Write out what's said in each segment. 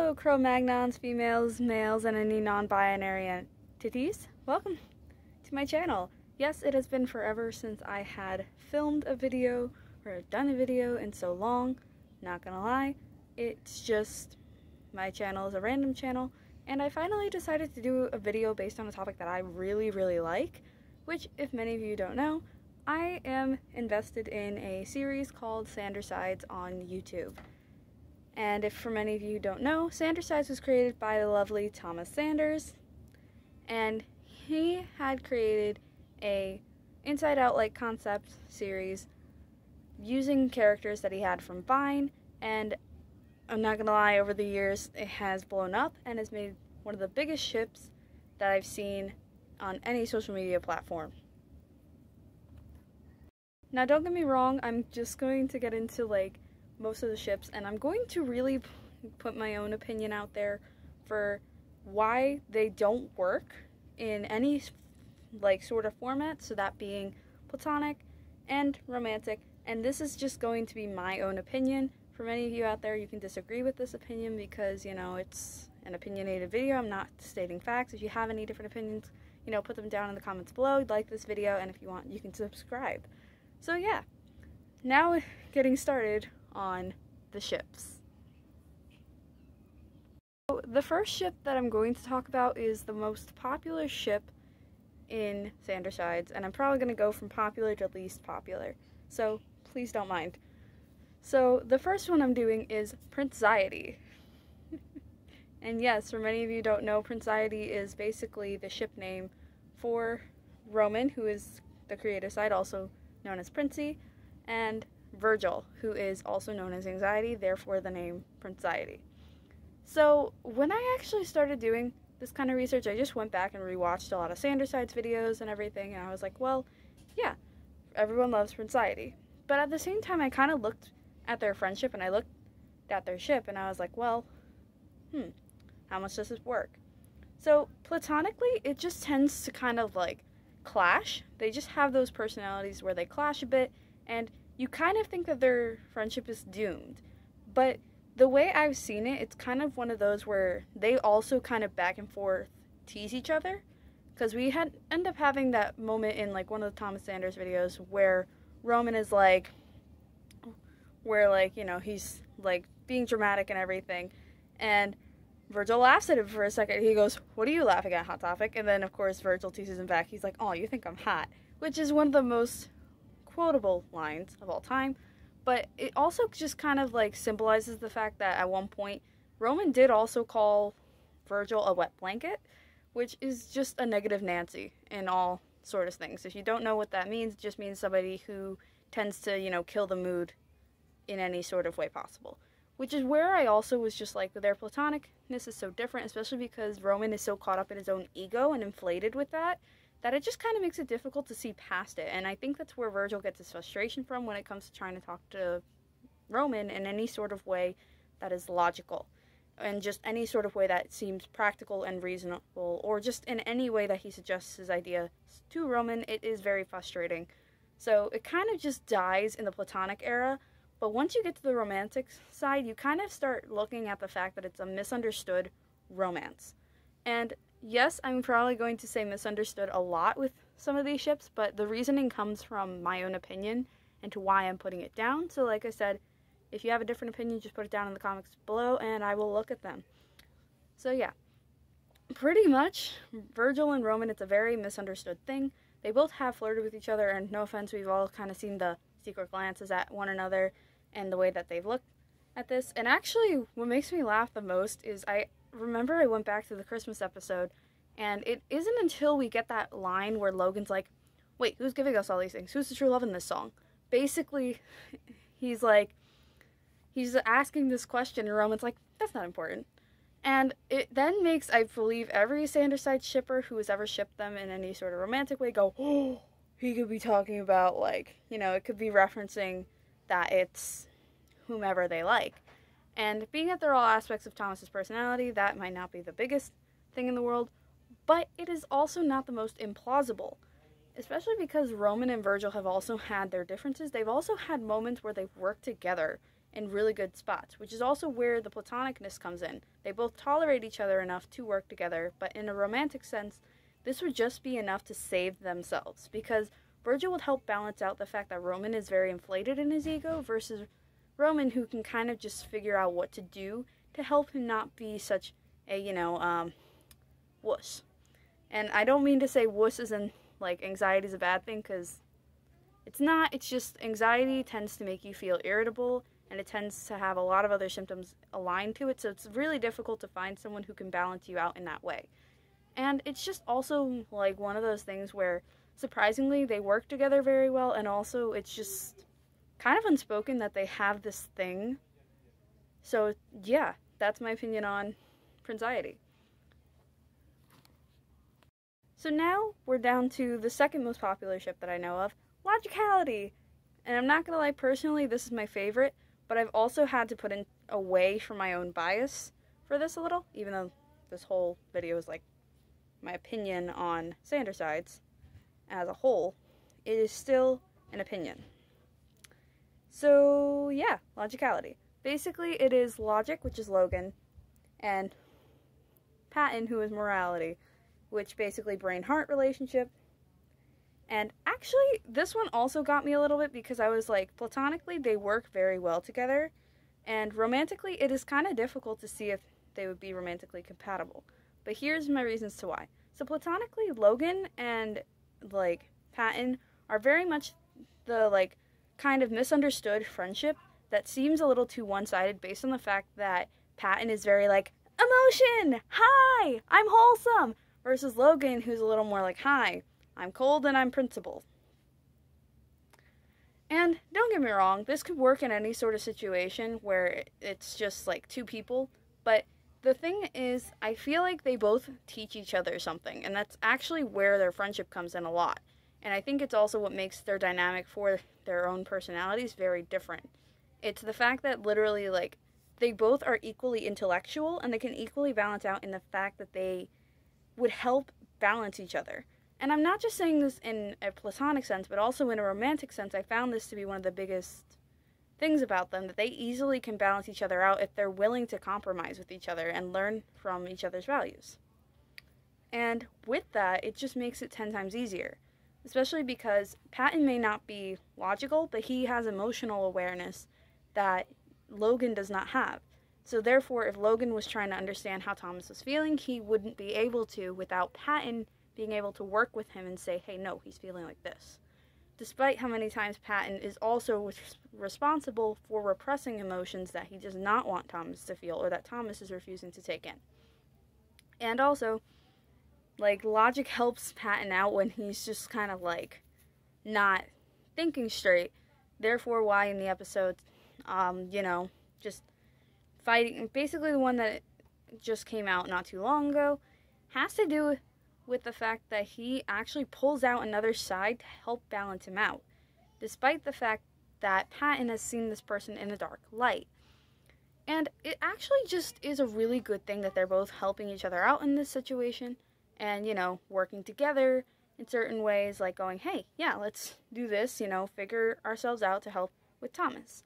Hello, Cro-Magnons, females, males, and any non-binary entities. Welcome to my channel. Yes, it has been forever since I had filmed a video or done a video in so long. Not gonna lie, it's just my channel is a random channel, and I finally decided to do a video based on a topic that I really like, which, if many of you don't know, I am invested in a series called Sandersides on YouTube. And if for many of you who don't know, Sandersides was created by the lovely Thomas Sanders, and he had created a Inside Out-like concept series using characters that he had from Vine, and I'm not gonna lie, over the years it has blown up and has made one of the biggest ships that I've seen on any social media platform. Now don't get me wrong, I'm just going to get into most of the ships, and I'm going to really put my own opinion out there for why they don't work in any sort of format, so that being platonic and romantic. And this is just going to be my own opinion. For many of you out there, you can disagree with this opinion because, you know, it's an opinionated video. I'm not stating facts. If you have any different opinions, you know, put them down in the comments below. Like this video, and if you want, you can subscribe. So yeah, now getting started on the ships. So the first ship that I'm going to talk about is the most popular ship in Sandersides, and I'm probably going to go from popular to least popular, so please don't mind. So the first one I'm doing is Prinxiety. And yes, for many of you who don't know, Prinxiety is basically the ship name for Roman, who is the creator side, also known as Princie, and Virgil, who is also known as Anxiety, therefore the name Prinxiety. So when I actually started doing this kind of research, I just went back and rewatched a lot of Sandersides videos and everything, and I was like, well, yeah, everyone loves Prinxiety. But at the same time, I kind of looked at their friendship, and I looked at their ship, and I was like, well, how much does this work? So platonically, it just tends to kind of clash. They just have those personalities where they clash a bit, and you kind of think that their friendship is doomed. But the way I've seen it, it's kind of one of those where they also kind of back and forth tease each other. Because we end up having that moment in one of the Thomas Sanders videos where Roman is he's being dramatic and everything. And Virgil laughs at him for a second. He goes, "What are you laughing at, Hot Topic?" And then of course Virgil teases him back. He's like, "Oh, you think I'm hot?" Which is one of the most quotable lines of all time, but it also just kind of symbolizes the fact that at one point Roman did also call Virgil a wet blanket, which is just a negative Nancy in all sort of things. If you don't know what that means, it just means somebody who tends to, you know, kill the mood in any sort of way possible. Which is where I also was just their platonicness is so different, especially because Roman is so caught up in his own ego and inflated with that it just kind of makes it difficult to see past it. And I think that's where Virgil gets his frustration from when it comes to trying to talk to Roman in any sort of way that is logical, and just any sort of way that seems practical and reasonable, or just in any way that he suggests his idea to Roman. It is very frustrating. So it kind of just dies in the platonic era, but once you get to the romantic side, you kind of start looking at the fact that it's a misunderstood romance. And yes, I'm probably going to say misunderstood a lot with some of these ships, but the reasoning comes from my own opinion and to why I'm putting it down. So like I said, if you have a different opinion, just put it down in the comments below and I will look at them. So yeah, pretty much Virgil and Roman, it's a very misunderstood thing. They both have flirted with each other, and no offense, we've all kind of seen the secret glances at one another and the way that they've looked at this. And actually, what makes me laugh the most is I remember I went back to the Christmas episode, and it isn't until we get that line where Logan's like, "Wait, who's giving us all these things? Who's the true love in this song?" Basically, he's asking this question, and Roman's like, "That's not important." And it then makes, I believe, every Sanderside shipper who has ever shipped them in any sort of romantic way go, "Oh, he could be talking about, you know, it could be referencing that it's whomever they like." And being that they're all aspects of Thomas's personality, that might not be the biggest thing in the world, but it is also not the most implausible. Especially because Roman and Virgil have also had their differences. They've also had moments where they've worked together in really good spots, which is also where the platonicness comes in. They both tolerate each other enough to work together, but in a romantic sense, this would just be enough to save themselves, because Virgil would help balance out the fact that Roman is very inflated in his ego versus Roman, who can kind of just figure out what to do to help him not be such a, wuss. And I don't mean to say wuss as in, like, anxiety is a bad thing, because it's not. It's just anxiety tends to make you feel irritable, and it tends to have a lot of other symptoms aligned to it, so it's really difficult to find someone who can balance you out in that way. And it's just also, like, one of those things where, surprisingly, they work together very well, and also it's just kind of unspoken that they have this thing. So, yeah, that's my opinion on Prinxiety. So now we're down to the second most popular ship that I know of, Logicality. And I'm not gonna lie, personally, this is my favorite, but I've also had to put in away from my own bias for this a little, even though this whole video is like my opinion on Sandersides as a whole. It is still an opinion. So yeah, Logicality. Basically, it is Logic, which is Logan, and Patton, who is Morality, which basically brain-heart relationship. And actually, this one also got me a little bit, because I was like, platonically, they work very well together, and romantically, it is kind of difficult to see if they would be romantically compatible. But here's my reasons to why. So platonically, Logan and, like, Patton are very much the, like, kind of misunderstood friendship that seems a little too one-sided based on the fact that Patton is very, like, emotion! Hi! I'm wholesome! Versus Logan, who's a little more like, hi, I'm cold and I'm principled. And don't get me wrong, this could work in any sort of situation where it's just like two people, but the thing is, I feel like they both teach each other something, and that's actually where their friendship comes in a lot. And I think it's also what makes their dynamic for their own personalities very different. It's the fact that literally, like, they both are equally intellectual, and they can equally balance out in the fact that they would help balance each other. And I'm not just saying this in a platonic sense, but also in a romantic sense. I found this to be one of the biggest things about them, that they easily can balance each other out if they're willing to compromise with each other and learn from each other's values. And with that, it just makes it 10 times easier. Especially because Patton may not be logical, but he has emotional awareness that Logan does not have. So therefore, if Logan was trying to understand how Thomas was feeling, he wouldn't be able to without Patton being able to work with him and say, hey, no, he's feeling like this. Despite how many times Patton is also responsible for repressing emotions that he does not want Thomas to feel, or that Thomas is refusing to take in. And also, like, Logic helps Patton out when he's just kind of, like, not thinking straight. Therefore, why in the episode, just fighting, basically the one that just came out not too long ago, has to do with the fact that he actually pulls out another side to help balance him out, despite the fact that Patton has seen this person in a dark light. And it actually just is a really good thing that they're both helping each other out in this situation, and, working together in certain ways, like going, hey, yeah, let's do this, figure ourselves out to help with Thomas.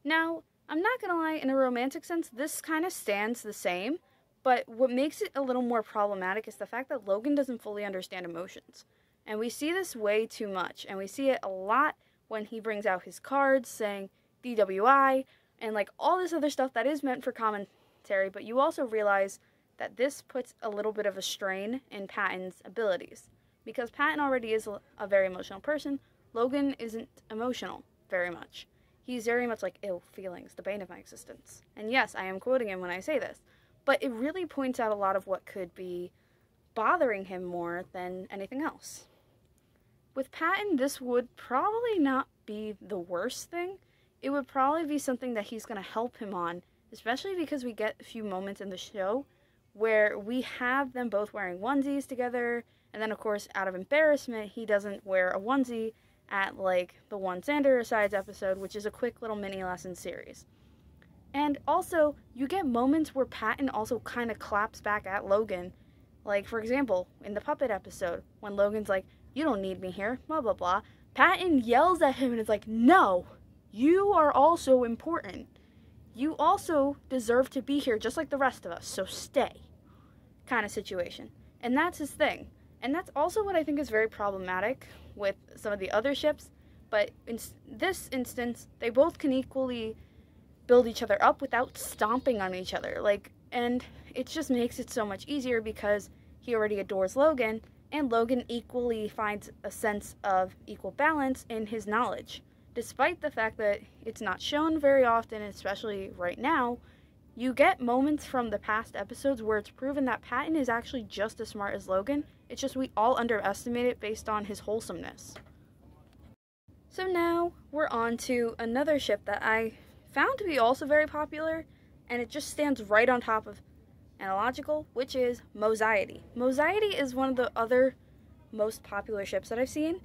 Now, I'm not gonna lie, in a romantic sense, this kind of stands the same, but what makes it a little more problematic is the fact that Logan doesn't fully understand emotions. And we see this way too much, and we see it a lot when he brings out his cards saying DWI, and like all this other stuff that is meant for commentary, but you also realize that this puts a little bit of a strain in Patton's abilities. Because Patton already is a very emotional person, Logan isn't emotional very much. He's very much like, ill feelings, the bane of my existence. And yes, I am quoting him when I say this. But it really points out a lot of what could be bothering him more than anything else. With Patton, this would probably not be the worst thing. It would probably be something that he's going to help him on, especially because we get a few moments in the show where we have them both wearing onesies together, and then, of course, out of embarrassment, he doesn't wear a onesie at, like, the one Sandersides episode, which is a quick little mini lesson series. And also, you get moments where Patton also kind of claps back at Logan. Like, for example, in the puppet episode, when Logan's like, you don't need me here, blah, blah, blah. Patton yells at him and is like, no, you are also important. you also deserve to be here just like the rest of us, so stay, kind of situation. And that's his thing. And that's also what I think is very problematic with some of the other ships, but in this instance, they both can equally build each other up without stomping on each other. And it just makes it so much easier because he already adores Logan, and Logan equally finds a sense of equal balance in his knowledge. Despite the fact that it's not shown very often, especially right now, you get moments from the past episodes where it's proven that Patton is actually just as smart as Logan. It's just we all underestimate it based on his wholesomeness. So now we're on to another ship that I found to be also very popular, and it just stands right on top of Analogical, which is Moxiety. Moxiety is one of the other most popular ships that I've seen,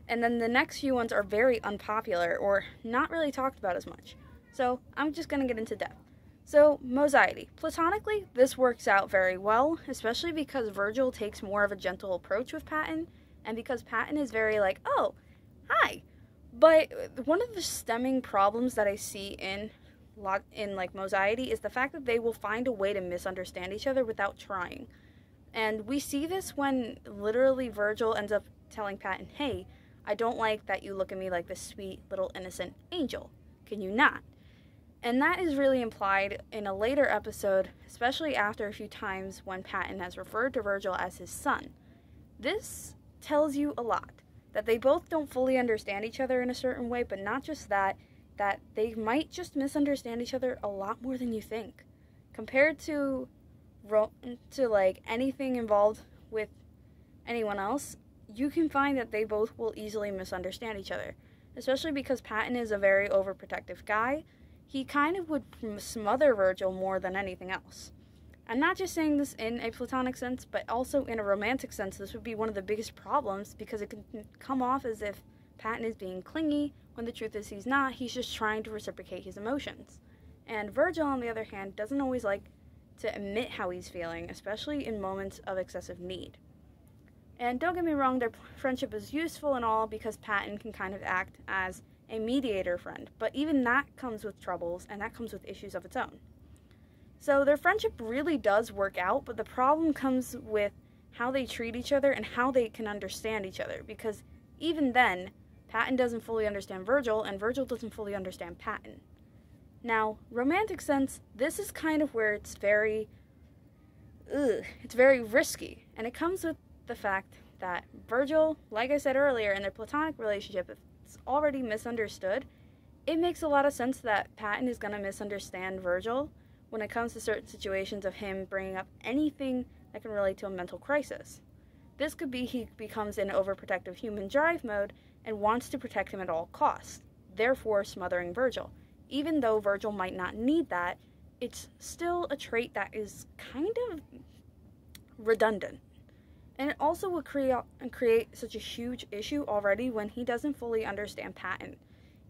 and then the next few ones are very unpopular or not really talked about as much. So I'm just going to get into depth. So, Moxiety. Platonically, this works out very well, especially because Virgil takes more of a gentle approach with Patton, and because Patton is very like, oh, hi. But one of the stemming problems that I see in Moxiety is the fact that they will find a way to misunderstand each other without trying. And we see this when literally Virgil ends up telling Patton, hey, I don't like that you look at me like this sweet little innocent angel. Can you not? And that is really implied in a later episode, especially after a few times when Patton has referred to Virgil as his son. This tells you a lot, that they both don't fully understand each other in a certain way, but not just that they might just misunderstand each other a lot more than you think. Compared to anything involved with anyone else, you can find that they both will easily misunderstand each other, especially because Patton is a very overprotective guy. He kind of would smother Virgil more than anything else. I'm not just saying this in a platonic sense, but also in a romantic sense. This would be one of the biggest problems because it can come off as if Patton is being clingy, when the truth is he's not. He's just trying to reciprocate his emotions. And Virgil, on the other hand, doesn't always like to admit how he's feeling, especially in moments of excessive need. And don't get me wrong, their friendship is useful and all because Patton can kind of act as a mediator friend, but even that comes with troubles, and that comes with issues of its own. So their friendship really does work out, but the problem comes with how they treat each other and how they can understand each other, because even then, Patton doesn't fully understand Virgil, and Virgil doesn't fully understand Patton. Now, romantic sense, this is kind of where it's very risky, and it comes with the fact that Virgil, like I said earlier, in their platonic relationship, if it's already misunderstood, it makes a lot of sense that Patton is going to misunderstand Virgil when it comes to certain situations of him bringing up anything that can relate to a mental crisis. This could be he becomes in overprotective human drive mode and wants to protect him at all costs, therefore smothering Virgil. Even though Virgil might not need that, it's still a trait that is kind of redundant. And it also would create such a huge issue already when he doesn't fully understand Patton.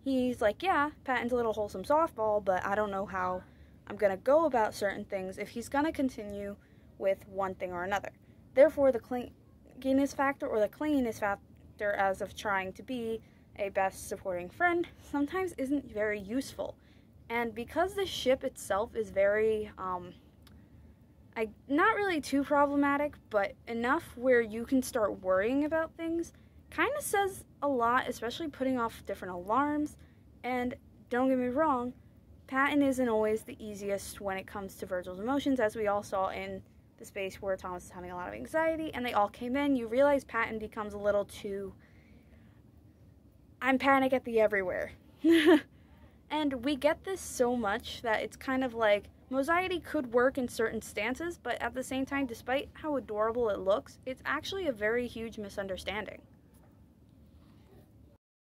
He's like, yeah, Patton's a little wholesome softball, but I don't know how I'm going to go about certain things if he's going to continue with one thing or another. Therefore, the clinginess factor or the clinginess factor as of trying to be a best supporting friend sometimes isn't very useful. And because the ship itself is very, not really too problematic, but enough where you can start worrying about things, kind of says a lot, especially putting off different alarms. And don't get me wrong, Patton isn't always the easiest when it comes to Virgil's emotions, as we all saw in the space where Thomas is having a lot of anxiety, and they all came in. You realize Patton becomes a little too, I'm panic at the everywhere. And we get this so much that it's kind of like, Moxiety could work in certain stances, but at the same time, despite how adorable it looks, it's actually a very huge misunderstanding.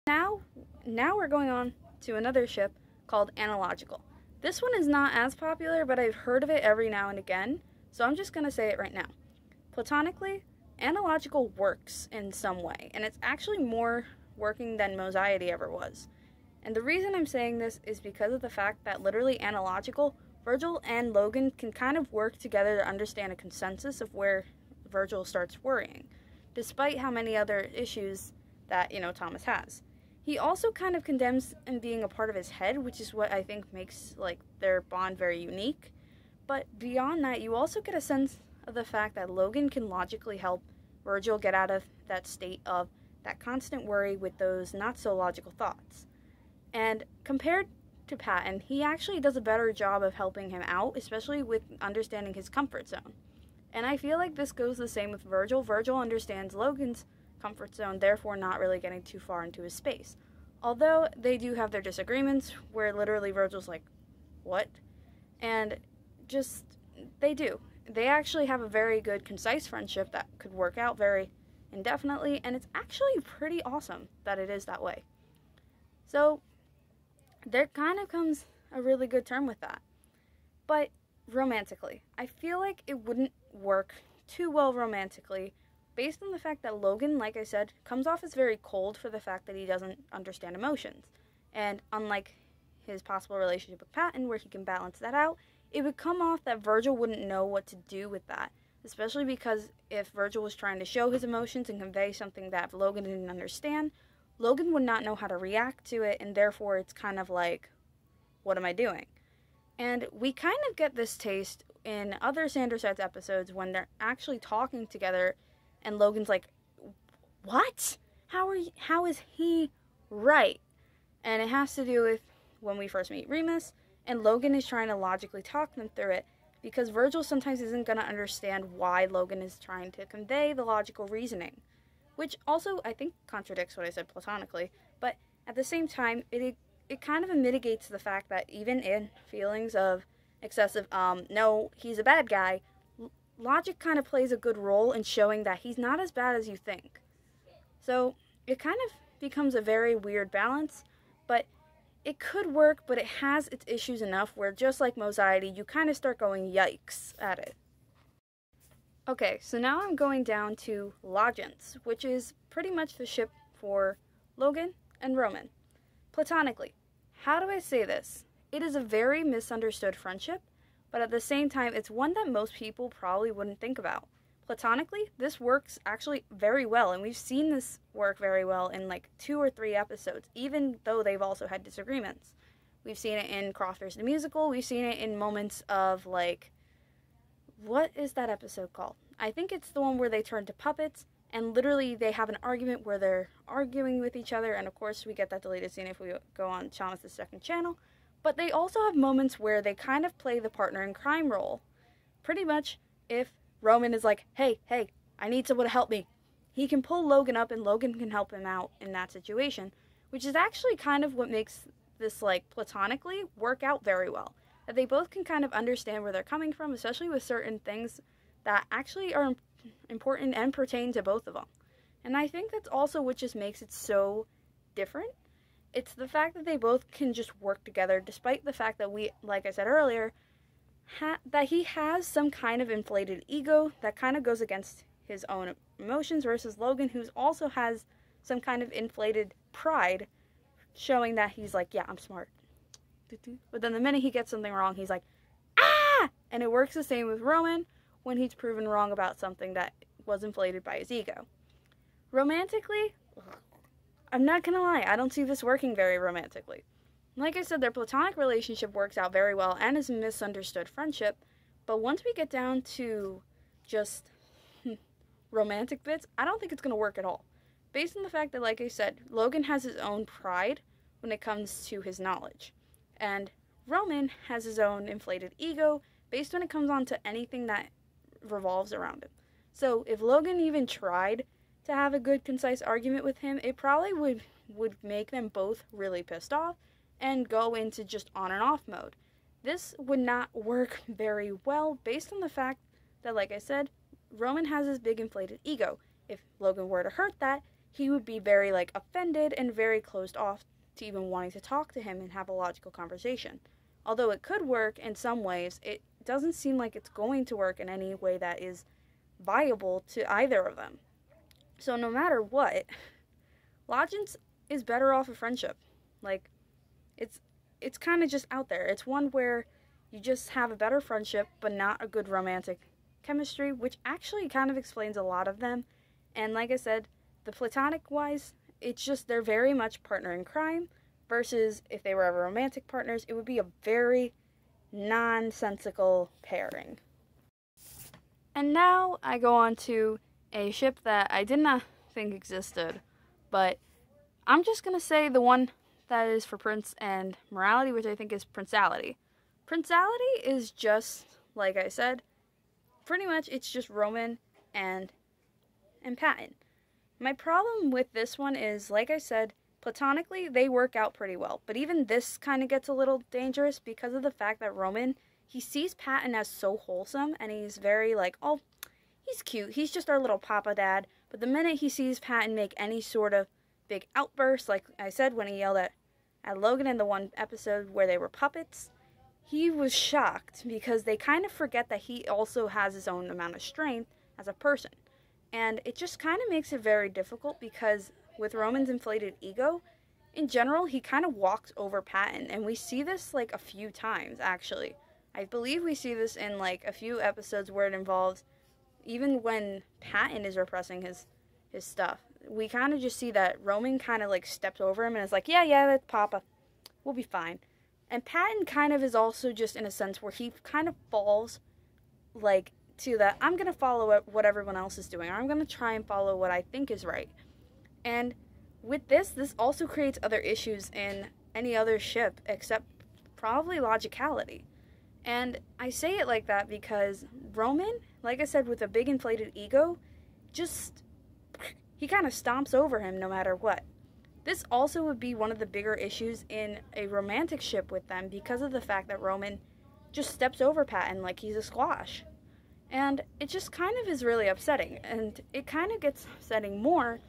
Now we're going on to another ship called Analogical. This one is not as popular, but I've heard of it every now and again, so I'm just going to say it right now. Platonically, Analogical works in some way, and it's actually more working than Moxiety ever was. And the reason I'm saying this is because of the fact that literally Analogical, Virgil and Logan can kind of work together to understand a consensus of where Virgil starts worrying, despite how many other issues that, Thomas has. he also kind of condemns him being a part of his head, which is what I think makes like their bond very unique. But beyond that, you also get a sense of the fact that Logan can logically help Virgil get out of that state of that constant worry with those not so logical thoughts. And compared to Patton, he actually does a better job of helping him out, especially with understanding his comfort zone. And I feel like this goes the same with Virgil. Virgil understands Logan's comfort zone, therefore not really getting too far into his space. Although they do have their disagreements, where literally Virgil's like, what? And just, they do. They actually have a very good, concise friendship that could work out very indefinitely, and it's actually pretty awesome that it is that way. So, there kind of comes a really good term with that. But romantically, I feel like it wouldn't work too well romantically, based on the fact that Logan, like I said, comes off as very cold for the fact that he doesn't understand emotions. And unlike his possible relationship with Patton, where he can balance that out, it would come off that Virgil wouldn't know what to do with that. Especially because if Virgil was trying to show his emotions and convey something that Logan didn't understand, Logan would not know how to react to it, and therefore it's kind of like, what am I doing? And we kind of get this taste in other Sandersets episodes when they're actually talking together, and Logan's like, what? How is he right? And it has to do with when we first meet Remus, and Logan is trying to logically talk them through it, because Virgil sometimes isn't going to understand why Logan is trying to convey the logical reasoning. Which also, I think, contradicts what I said platonically, but at the same time, it kind of mitigates the fact that even in feelings of excessive, no, he's a bad guy, logic kind of plays a good role in showing that he's not as bad as you think. So, it kind of becomes a very weird balance, but it could work, but it has its issues enough where, just like Moxiety, you kind of start going yikes at it. Okay, so now I'm going down to Logicality, which is pretty much the ship for Logan and Roman. Platonically, how do I say this? It is a very misunderstood friendship, but at the same time, it's one that most people probably wouldn't think about. Platonically, this works actually very well, and we've seen this work very well in like 2 or 3 episodes, even though they've also had disagreements. We've seen it in Crofters the Musical, we've seen it in moments of like, what is that episode called? I think it's the one where they turn to puppets, and literally they have an argument where they're arguing with each other, and of course we get that deleted scene if we go on Thomas' second channel. But they also have moments where they kind of play the partner in crime role. Pretty much, if Roman is like, hey, I need someone to help me, he can pull Logan up and Logan can help him out in that situation, which is actually kind of what makes this, like, platonically work out very well. That they both can kind of understand where they're coming from, especially with certain things that actually are important and pertain to both of them. And I think that's also what just makes it so different. It's the fact that they both can just work together, despite the fact that we, like I said earlier, that he has some kind of inflated ego that kind of goes against his own emotions, versus Logan, who also has some kind of inflated pride, showing that he's like, yeah, I'm smart. But then the minute he gets something wrong, he's like, ah! And it works the same with Roman when he's proven wrong about something that was inflated by his ego. Romantically, I'm not gonna lie, I don't see this working very romantically. Like I said, their platonic relationship works out very well and is a misunderstood friendship, but once we get down to just romantic bits, I don't think it's gonna work at all. Based on the fact that, like I said, Logan has his own pride when it comes to his knowledge. And Roman has his own inflated ego based when it comes on to anything that revolves around him. So if Logan even tried to have a good, concise argument with him, it probably would make them both really pissed off and go into just on and off mode. This would not work very well based on the fact that, like I said, Roman has his big inflated ego. If Logan were to hurt that, he would be very, like, offended and very closed off to even wanting to talk to him and have a logical conversation. Although it could work in some ways, it doesn't seem like it's going to work in any way that is viable to either of them. So no matter what, Logicality is better off a friendship. Like, it's kind of just out there. It's one where you just have a better friendship, but not a good romantic chemistry, which actually kind of explains a lot of them. And like I said, the platonic-wise, it's just they're very much partner in crime, versus if they were ever romantic partners, it would be a very nonsensical pairing. And now I go on to a ship that I did not think existed, but I'm just going to say the one that is for Prince and Morality, which I think is Prinxiety. Prinxiety is just, like I said, pretty much it's just Roman and Patton. My problem with this one is, like I said, platonically they work out pretty well, but even this kind of gets a little dangerous because of the fact that Roman, he sees Patton as so wholesome, and he's very like, oh, he's cute, he's just our little papa dad, but the minute he sees Patton make any sort of big outburst, like I said when he yelled at Logan in the one episode where they were puppets, he was shocked because they kind of forget that he also has his own amount of strength as a person. And it just kind of makes it very difficult because with Roman's inflated ego, in general, he kind of walks over Patton. And we see this like a few times, actually. I believe we see this in like a few episodes where it involves, even when Patton is repressing his stuff, we kind of just see that Roman kind of like steps over him and is like, yeah, that's Papa. We'll be fine. And Patton kind of is also just in a sense where he kind of falls like to that, I'm going to follow what everyone else is doing, or I'm going to try and follow what I think is right. And with this also creates other issues in any other ship except probably Logicality. And I say it like that because Roman, like I said, with a big inflated ego, just, he kind of stomps over him no matter what. This also would be one of the bigger issues in a romantic ship with them because of the fact that Roman just steps over Patton like he's a squash. And it just kind of is really upsetting. And it kind of gets upsetting more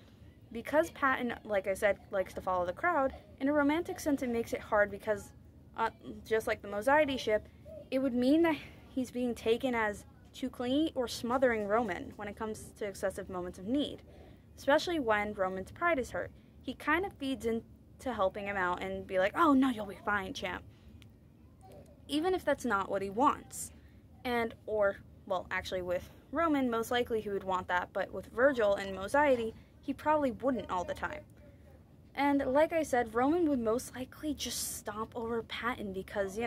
because Patton, like I said, likes to follow the crowd. In a romantic sense, it makes it hard because, just like the Moxiety ship, it would mean that he's being taken as too clingy or smothering Roman when it comes to excessive moments of need. Especially when Roman's pride is hurt. He kind of feeds into helping him out and be like, oh no, you'll be fine, champ. Even if that's not what he wants. Well, actually with Roman, most likely he would want that, but with Virgil and Moxiety, he probably wouldn't all the time. And like I said, Roman would most likely just stomp over Patton because,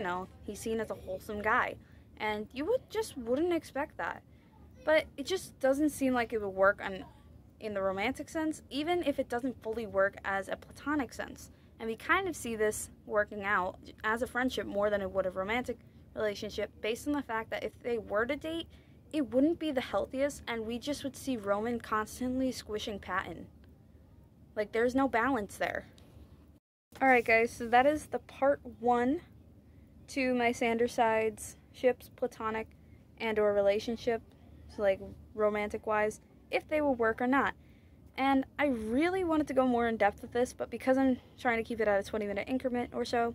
he's seen as a wholesome guy. And you wouldn't expect that. But it just doesn't seem like it would work in the romantic sense, even if it doesn't fully work as a platonic sense. And we kind of see this working out as a friendship more than it would a romantic relationship, based on the fact that if they were to date, it wouldn't be the healthiest, and we just would see Roman constantly squishing Patton. Like, there's no balance there. Alright guys, so that is the part 1 to my Sandersides ships, platonic and or relationship, so like romantic wise, if they will work or not. And I really wanted to go more in depth with this, but because I'm trying to keep it at a 20-minute increment or so,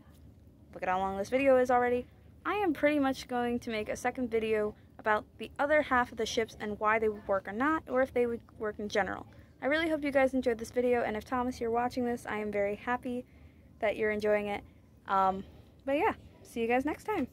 look at how long this video is already, I am pretty much going to make a second video about the other half of the ships and why they would work or not, or if they would work in general. I really hope you guys enjoyed this video, and if Thomas, you're watching this, I am very happy that you're enjoying it. But yeah, see you guys next time.